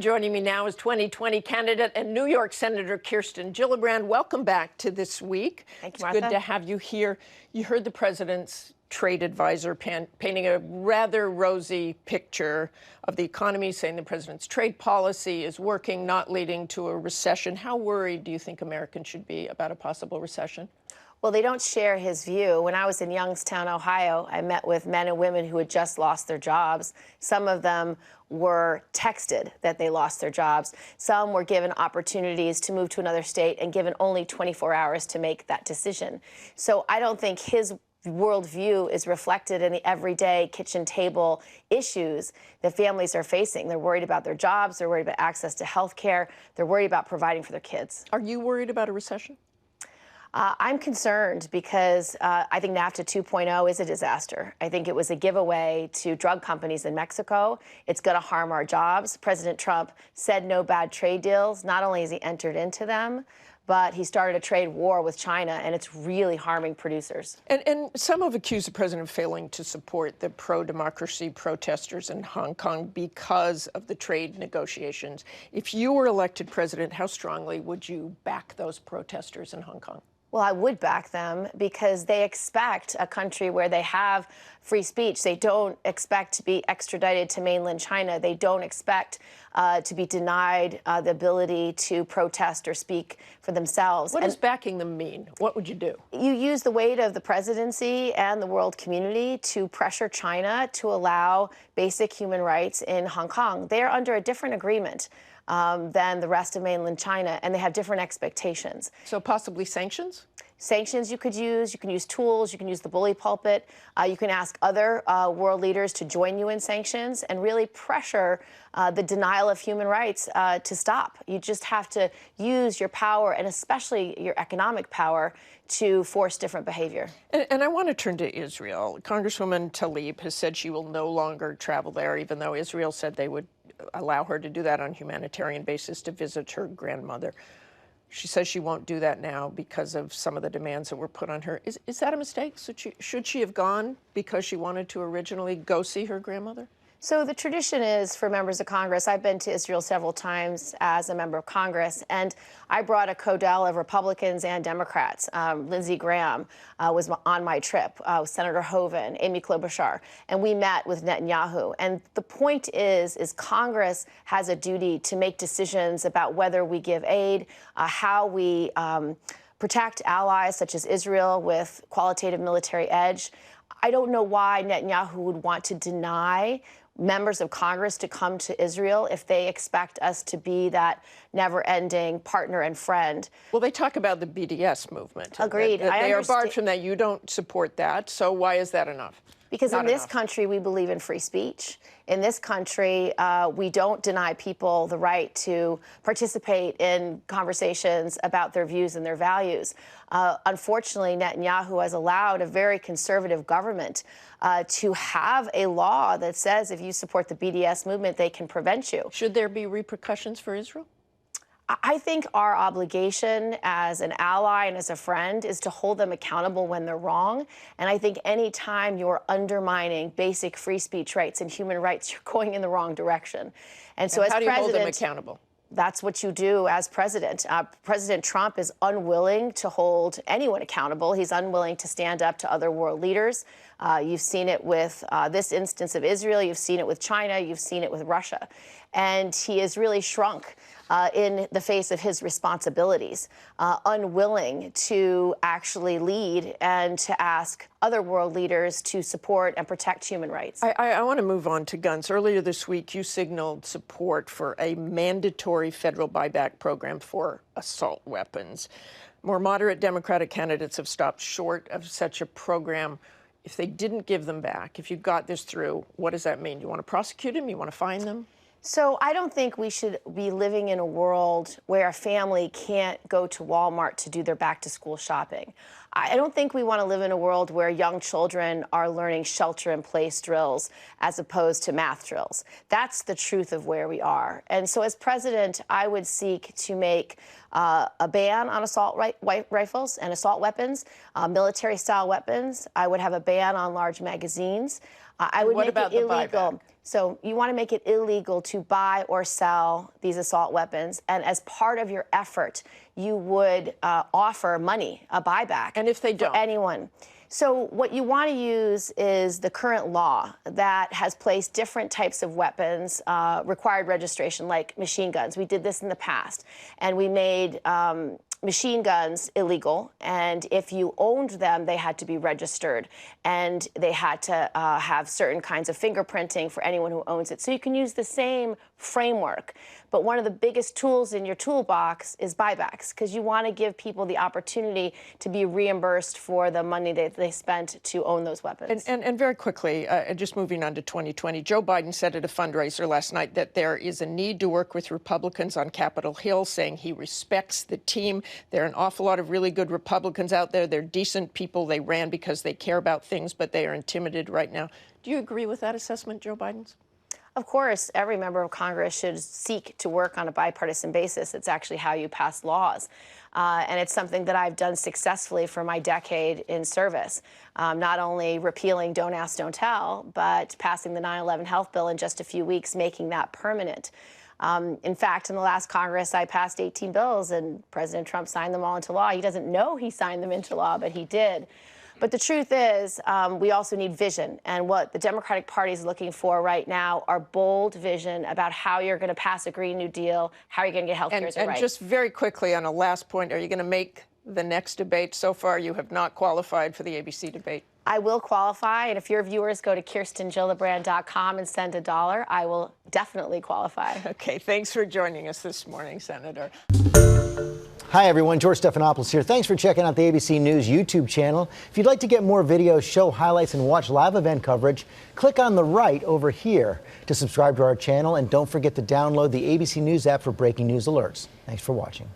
Joining me now is 2020 candidate and New York Senator Kirsten Gillibrand. Welcome back to This Week. Thank you, Martha. It's good to have you here. You heard the president's trade advisor painting a rather rosy picture of the economy, saying the president's trade policy is working, not leading to a recession. How worried do you think Americans should be about a possible recession? Well, they don't share his view. When I was in Youngstown, Ohio, I met with men and women who had just lost their jobs. Some of them were texted that they lost their jobs. Some were given opportunities to move to another state and given only 24 hours to make that decision. So I don't think his worldview is reflected in the everyday kitchen table issues that families are facing. They're worried about their jobs. They're worried about access to health care. They're worried about providing for their kids. Are you worried about a recession? I'm concerned because I think NAFTA 2.0 is a disaster. I think it was a giveaway to drug companies in Mexico. It's going to harm our jobs. President Trump said no bad trade deals. Not only has he entered into them, but he started a trade war with China, and it's really harming producers. And some have accused the president of failing to support the pro-democracy protesters in Hong Kong because of the trade negotiations. If you were elected president, how strongly would you back those protesters in Hong Kong? Well, I would back them because they expect a country where they have free speech. They don't expect to be extradited to mainland China. They don't expect to be denied the ability to protest or speak for themselves. What does backing them mean? What would you do? You use the weight of the presidency and the world community to pressure China to allow basic human rights in Hong Kong. They are under a different agreement than the rest of mainland China, and they have different expectations. So possibly sanctions? Sanctions you can use tools, you can use the bully pulpit, you can ask other world leaders to join you in sanctions and really pressure the denial of human rights to stop. You just have to use your power, and especially your economic power, to force different behavior. And I want to turn to Israel. Congresswoman Tlaib has said she will no longer travel there, even though Israel said they would allow her to do that on a humanitarian basis to visit her grandmother. She says she won't do that now because of some of the demands that were put on her. Is that a mistake? Should she have gone because she wanted to originally go see her grandmother? So the tradition is for members of Congress. I've been to Israel several times as a member of Congress, and I brought a codel of Republicans and Democrats. Lindsey Graham was on my trip, Senator Hoeven, Amy Klobuchar, and we met with Netanyahu. And the point is Congress has a duty to make decisions about whether we give aid, how we protect allies such as Israel with qualitative military edge. I don't know why Netanyahu would want to deny members of Congress to come to Israel if they expect us to be that never-ending partner and friend. Well, they talk about the BDS movement. Agreed. They are barred from that. You don't support that. So why is that enough? Because in this country, we believe in free speech. In this country, we don't deny people the right to participate in conversations about their views and their values. Unfortunately, Netanyahu has allowed a very conservative government to have a law that says if you support the BDS movement, they can prevent you. Should there be repercussions for Israel? I think our obligation as an ally and as a friend is to hold them accountable when they're wrong. And I think any time you're undermining basic free speech rights and human rights, you're going in the wrong direction. And so as how do you president, hold them accountable? That's what you do as president. President Trump is unwilling to hold anyone accountable. He's unwilling to stand up to other world leaders. You've seen it with this instance of Israel. You've seen it with China. You've seen it with Russia. And he has really shrunk in the face of his responsibilities, unwilling to actually lead and to ask other world leaders to support and protect human rights. I want to move on to guns. Earlier this week, you signaled support for a mandatory federal buyback program for assault weapons. More moderate Democratic candidates have stopped short of such a program. If they didn't give them back, if you got this through, what does that mean? You want to prosecute them? You want to fine them? So I don't think we should be living in a world where a family can't go to Walmart to do their back-to-school shopping. I don't think we want to live in a world where young children are learning shelter-in-place drills as opposed to math drills. That's the truth of where we are. And so as president, I would seek to make a ban on assault rifles and assault weapons, military-style weapons. I would have a ban on large magazines. I would what make about it the illegal. buyback? So you want to make it illegal to buy or sell these assault weapons. And as part of your effort, you would offer money, a buyback. And if they don't? For anyone. So what you want to use is the current law that has placed different types of weapons, required registration, like machine guns. We did this in the past. And we made machine guns illegal, and if you owned them, they had to be registered, and they had to have certain kinds of fingerprinting for anyone who owns it. So you can use the same framework, but one of the biggest tools in your toolbox is buybacks, because you want to give people the opportunity to be reimbursed for the money that they spent to own those weapons. And very quickly, just moving on to 2020, Joe Biden said at a fundraiser last night that there is a need to work with Republicans on Capitol Hill, saying he respects the team. There are an awful lot of really good Republicans out there. They're decent people. They ran because they care about things, but they are intimidated right now. Do you agree with that assessment, Joe Biden's? Of course, every member of Congress should seek to work on a bipartisan basis. It's actually how you pass laws. And it's something that I've done successfully for my decade in service. Not only repealing Don't Ask, Don't Tell, but passing the 9/11 health bill in just a few weeks, making that permanent. In fact, in the last Congress, I passed 18 bills, and President Trump signed them all into law. He doesn't know he signed them into law, but he did. But the truth is, we also need vision. And what the Democratic Party is looking for right now are bold vision about how you're going to pass a Green New Deal, how you're going to get health care as a right. And just very quickly on a last point, are you going to make the next debate? So far, you have not qualified for the ABC debate. I will qualify, and if your viewers go to KirstenGillibrand.com and send $1, I will definitely qualify. Okay, thanks for joining us this morning, Senator. Hi, everyone. George Stephanopoulos here. Thanks for checking out the ABC News YouTube channel. If you'd like to get more videos, show highlights, and watch live event coverage, click on the right over here to subscribe to our channel. And don't forget to download the ABC News app for breaking news alerts. Thanks for watching.